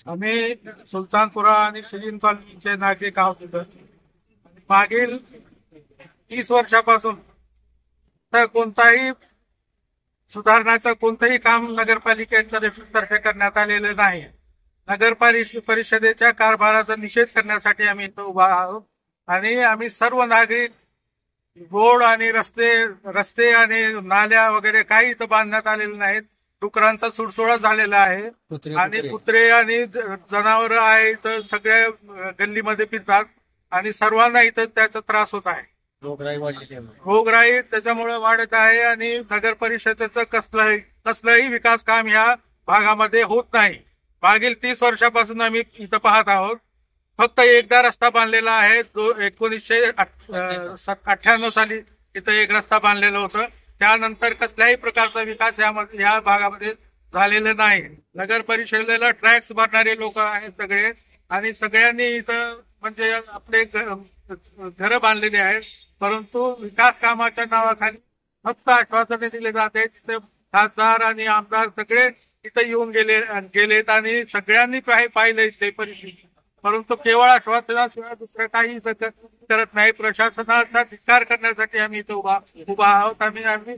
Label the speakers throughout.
Speaker 1: आम्ही सुलतानपुरा आणि सिरीन कॉलनीचे नागरिक आहोत. मागील 30 वर्षापासून तर कोणताही सुधारण्याचं कोणतंही काम नगरपालिकेतर्फे करण्यात आलेलं नाही. परिषदेच्या कारभाराचा निषेध करण्यासाठी आम्ही इथं उभा आहोत आणि आम्ही सर्व नागरिक रोड आणि रस्ते आणि नाल्या वगैरे काही इथं बांधण्यात आलेले नाहीत. डुकरांचा सुडसुडा झालेला आहे आणि कुत्रे आणि जनावर आहे तर सगळ्या गल्लीमध्ये फिरतात आणि सर्वांना इथं त्याचा त्रास होत आहे. रोगराई त्याच्यामुळे वाढत आहे आणि नगर परिषदेचं कसलंही विकास काम ह्या भागामध्ये होत नाही. मागील 30 वर्षापासून आम्ही इथं पाहत आहोत. फक्त एकदा रस्ता बांधलेला आहे, जो 1998 साली इथं एक रस्ता बांधलेला होता. त्यानंतर कसल्याही प्रकारचा विकास या भागामध्ये झालेला नाही. नगर परिषदेला टॅक्स भरणारे लोक आहेत सगळे आणि सगळ्यांनी इथं म्हणजे आपले घरं बांधलेली आहेत, परंतु विकास कामाच्या नावाखाली फक्त आश्वासने दिले जाते. तिथे खासदार आणि आमदार सगळे इथं येऊन गेलेत आणि सगळ्यांनी पाहिलं इथे परिस्थिती, परंतु केवळ आश्वासनाशिवाय दुसरं काही करत नाही. प्रशासनाचा धिक्कार करण्यासाठी आम्ही इथे उभा आहोत. आम्ही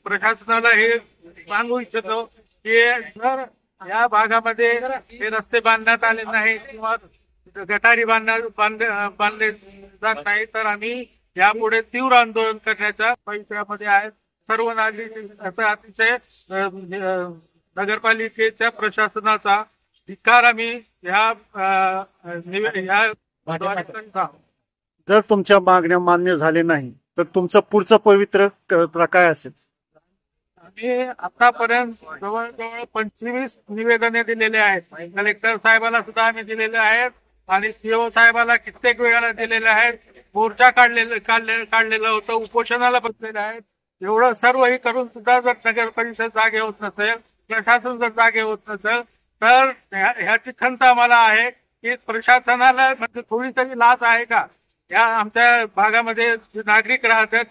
Speaker 1: प्रशासनाला हे सांगू इच्छितो की जर या भागामध्ये हे रस्ते बांधण्यात आले नाही किंवा गटारी बांधले जात नाही तर आम्ही यापुढे तीव्र आंदोलन करण्याच्या परिसरामध्ये आहेत. सर्व नागरिक अतिशय नगरपालिकेच्या प्रशासनाचा धिक्कार आम्ही
Speaker 2: जर तुमच्या मागण्या मान्य झाले नाही तर तुमचं पुढचं पवित्र काय असेल?
Speaker 1: आम्ही आतापर्यंत जवळजवळ 25 निवेदने दिलेले आहेत. कलेक्टर साहेबाला सुद्धा आम्ही दिलेले आहेत आणि सीओ साहेबाला कित्येक वेळाला दिलेले आहेत. मोर्चा काढलेलं होतं, उपोषणाला बसलेले आहेत. एवढं सर्वही करून सुद्धा जर नगर परिषद जागे होत नसेल, प्रशासन जर जागे होत नसेल तर ह्याची खंत आम्हाला आहे की प्रशासनाला म्हणजे थोडी तरी लाज आहे का? या आमच्या भागामध्ये जे नागरिक राहतात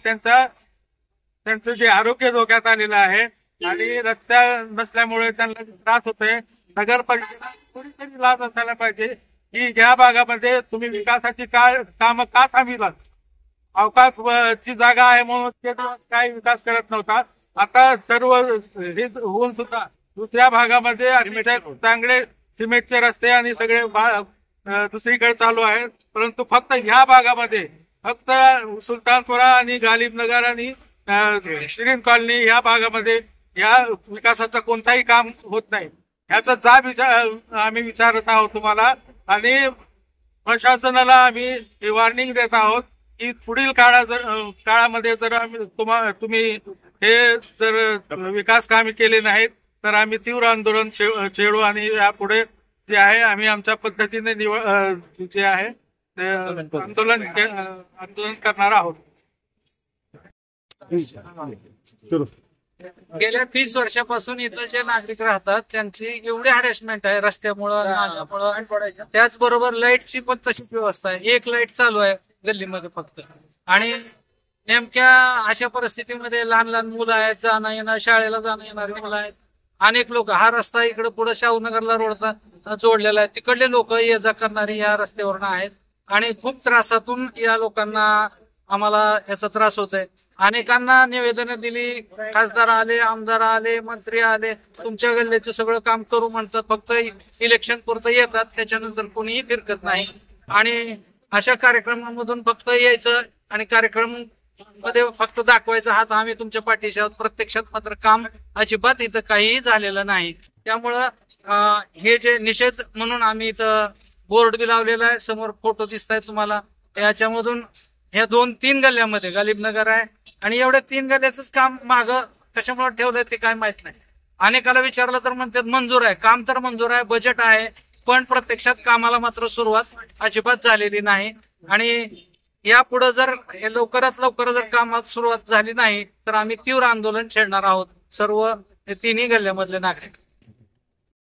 Speaker 1: त्यांचं जे आरोग्य धोक्यात आलेलं आहे आणि रस्त्या नसल्यामुळे त्यांना त्रास होतोय. नगर परिषदेला थोडी तरी लाज असायला पाहिजे की या भागामध्ये तुम्ही विकासाची कामं का थांबविलात? अवकाशची जागा आहे म्हणून ते काही विकास करत नव्हता. आता सर्व हे होऊन सुद्धा दुसऱ्या भागामध्ये चांगले सिमेंटचे रस्ते आणि सगळे दुसरीकडे चालू आहेत, परंतु फक्त ह्या भागामध्ये फक्त सुलतानपुरा आणि गालिबनगर आणि शिरीन कॉलनी या भागामध्ये या विकासाचं कोणताही काम होत नाही. ह्याचा जाब आम्ही विचारत आहोत तुम्हाला आणि प्रशासनाला आम्ही वॉर्निंग देत आहोत की पुढील काळामध्ये जर तुम्ही हे जर विकास कामे केले नाहीत तर आम्ही तीव्र आंदोलन छेडू आणि यापुढे जे आहे आम्ही आमच्या पद्धतीने जे आहे ते आंदोलन करणार आहोत.
Speaker 3: गेल्या 30 वर्षापासून इथं जे नागरिक राहतात त्यांची एवढी हॅरेसमेंट आहे रस्त्यामुळं, नाल्यामुळं. त्याचबरोबर लाईटची पण तशीच व्यवस्था आहे. एक लाईट चालू आहे गल्लीमध्ये फक्त. आणि नेमक्या अशा परिस्थितीमध्ये लहान लहान मुलं आहेत, जाणं येणं, शाळेला जाणं येणारी मुलं आहेत. अनेक लोक, हा रस्ता इकडे पुढे शाहूनगरला रोडचा जोडलेला आहे, तिकडले लोक ये जा करणारी या रस्त्यावरनं आहेत आणि खूप त्रासातून या लोकांना आम्हाला याचा त्रास होत आहे. अनेकांना निवेदनं दिली, खासदार आले, आमदार आले, मंत्री आले, तुमच्या गल्ल्याचं सगळं काम करू म्हणतात, फक्त इलेक्शन पुरतं येतात, त्याच्यानंतर कोणीही फिरकत नाही. आणि अशा कार्यक्रमांमधून फक्त यायचं आणि कार्यक्रम मध्ये फक्त दाखवायचा हात आम्ही तुमच्या पाठीशी आहोत, प्रत्यक्षात मात्र काम अजिबात इथं काहीही झालेलं नाही. त्यामुळं हे जे निषेध म्हणून आम्ही इथं बोर्ड बी लावलेला आहे, समोर फोटो दिसत आहे तुम्हाला. याच्यामधून ह्या 2-3 गल्ल्यामध्ये गालिबनगर आहे आणि एवढ्या 3 गल्ल्याच काम मागं कशामुळे ठेवलंय ते काय माहित नाही. अनेकाला विचारलं तर म्हणतात मंजूर आहे, काम तर मंजूर आहे, बजेट आहे, पण प्रत्यक्षात कामाला मात्र सुरुवात अजिबात झालेली नाही. आणि यापुढे जर लवकरात लवकर जर कामात सुरुवात झाली नाही तर आम्ही तीव्र आंदोलन छेडणार आहोत, सर्व 3ही गल्ल्यामधले नागरिक.